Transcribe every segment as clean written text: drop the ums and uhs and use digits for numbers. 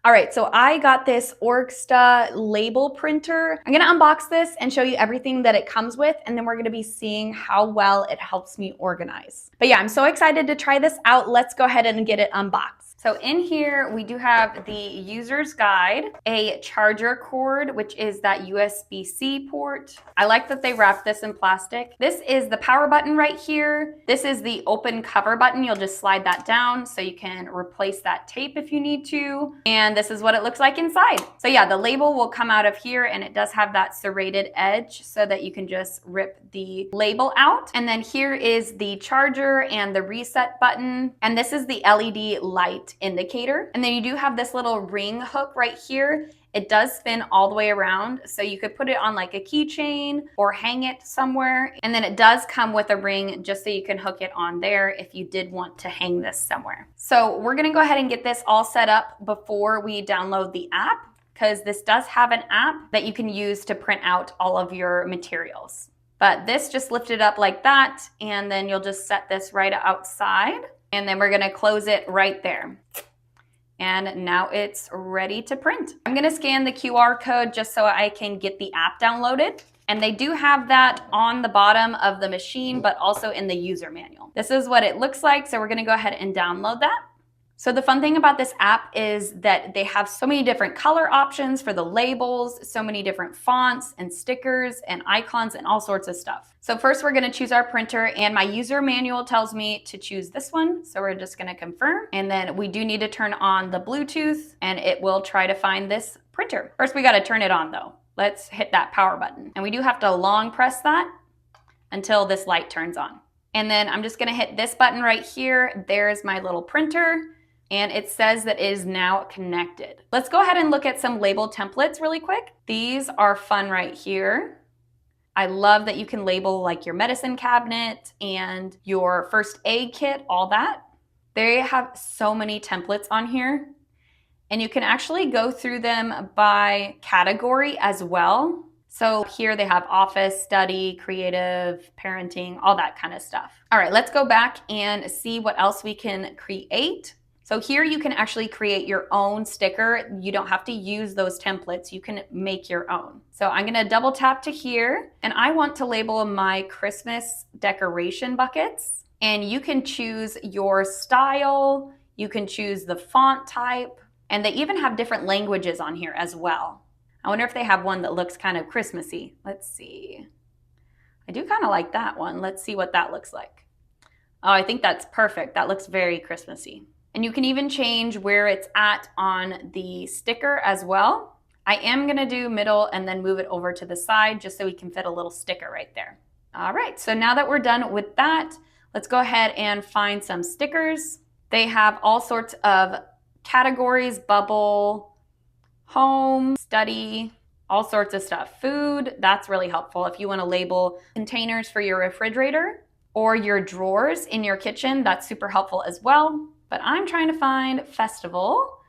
All right, so I got this Orksta label printer. I'm gonna unbox this and show you everything that it comes with, and then we're gonna be seeing how well it helps me organize. But yeah, I'm so excited to try this out. Let's go ahead and get it unboxed. So in here, we do have the user's guide, a charger cord, which is that USB-C port. I like that they wrapped this in plastic. This is the power button right here. This is the open cover button. You'll just slide that down so you can replace that tape if you need to. And this is what it looks like inside. So yeah, the label will come out of here, and it does have that serrated edge so that you can just rip the label out. And then here is the charger and the reset button. And this is the LED light indicator. And then you do have this little ring hook right here. It does spin all the way around, so you could put it on like a keychain or hang it somewhere. And then it does come with a ring just so you can hook it on there if you did want to hang this somewhere. So we're gonna go ahead and get this all set up before we download the app, because this does have an app that you can use to print out all of your materials. But this just lifted up like that, and then you'll just set this right outside, and then we're gonna close it right there. And now it's ready to print. I'm gonna scan the QR code just so I can get the app downloaded. And they do have that on the bottom of the machine, but also in the user manual. This is what it looks like, so we're gonna go ahead and download that. So the fun thing about this app is that they have so many different color options for the labels, so many different fonts and stickers and icons and all sorts of stuff. So first we're gonna choose our printer, and my user manual tells me to choose this one. So we're just gonna confirm. And then we do need to turn on the Bluetooth, and it will try to find this printer. First we gotta turn it on though. Let's hit that power button. And we do have to long press that until this light turns on. And then I'm just gonna hit this button right here. There's my little printer. And it says that it is now connected. Let's go ahead and look at some label templates really quick. These are fun right here. I love that you can label like your medicine cabinet and your first aid kit, all that. They have so many templates on here, and you can actually go through them by category as well. So here they have office, study, creative, parenting, all that kind of stuff. All right, let's go back and see what else we can create. So here you can actually create your own sticker. You don't have to use those templates. You can make your own. So I'm gonna double tap to here, and I want to label my Christmas decoration buckets. And you can choose your style, you can choose the font type, and they even have different languages on here as well. I wonder if they have one that looks kind of Christmassy. Let's see. I do kind of like that one. Let's see what that looks like. Oh, I think that's perfect. That looks very Christmassy. And you can even change where it's at on the sticker as well. I am gonna do middle and then move it over to the side just so we can fit a little sticker right there. All right, so now that we're done with that, let's go ahead and find some stickers. They have all sorts of categories: bubble, home, study, all sorts of stuff. Food, that's really helpful if you wanna label containers for your refrigerator or your drawers in your kitchen. That's super helpful as well. But I'm trying to find festival,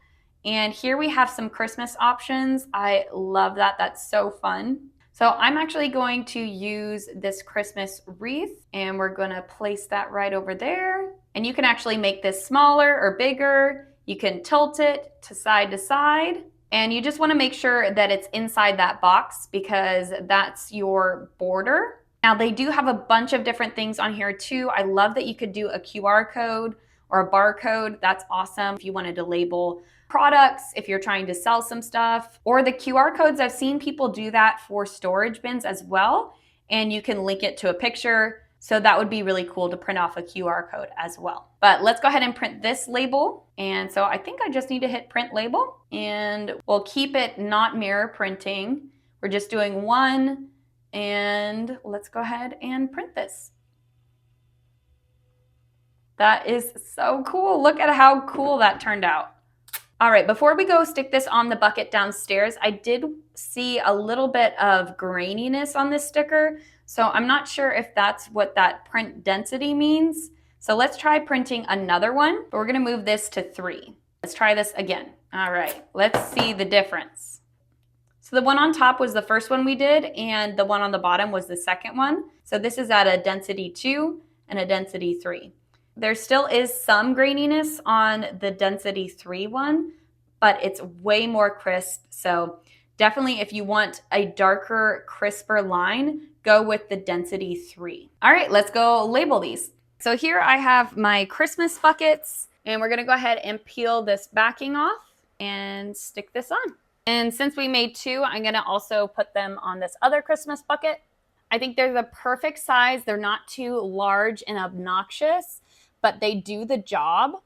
and here we have some Christmas options. I love that. That's so fun. So I'm actually going to use this Christmas wreath, and we're going to place that right over there. And you can actually make this smaller or bigger. You can tilt it to side, and you just want to make sure that it's inside that box because that's your border. Now they do have a bunch of different things on here too. I love that you could do a QR code or a barcode. That's awesome if you wanted to label products, if you're trying to sell some stuff. Or the QR codes, I've seen people do that for storage bins as well, and you can link it to a picture. So that would be really cool to print off a QR code as well. But let's go ahead and print this label. And so I think I just need to hit print label, and we'll keep it not mirror printing. We're just doing one, and let's go ahead and print this. That is so cool. Look at how cool that turned out. All right, before we go stick this on the bucket downstairs, I did see a little bit of graininess on this sticker. So I'm not sure if that's what that print density means. So let's try printing another one, but we're gonna move this to 3. Let's try this again. All right, let's see the difference. So the one on top was the first one we did, and the one on the bottom was the second one. So this is at a density 2 and a density 3. There still is some graininess on the density 3 one, but it's way more crisp. So definitely if you want a darker, crisper line, go with the Density 3. All right, let's go label these. So here I have my Christmas buckets, and we're gonna go ahead and peel this backing off and stick this on. And since we made 2, I'm gonna also put them on this other Christmas bucket. I think they're the perfect size. They're not too large and obnoxious, but they do the job.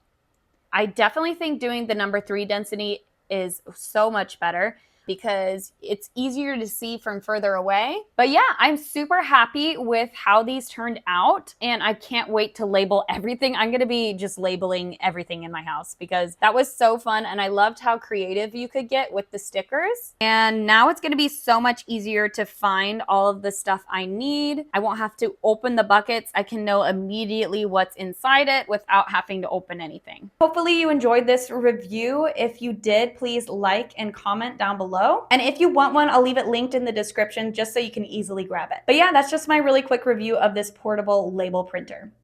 I definitely think doing the number 3 density is so much better because it's easier to see from further away. But yeah, I'm super happy with how these turned out, and I can't wait to label everything. I'm gonna be just labeling everything in my house because that was so fun, and I loved how creative you could get with the stickers. And now it's gonna be so much easier to find all of the stuff I need. I won't have to open the buckets. I can know immediately what's inside it without having to open anything. Hopefully you enjoyed this review. If you did, please like and comment down below. And if you want one, I'll leave it linked in the description just so you can easily grab it. But yeah, that's just my really quick review of this portable label printer.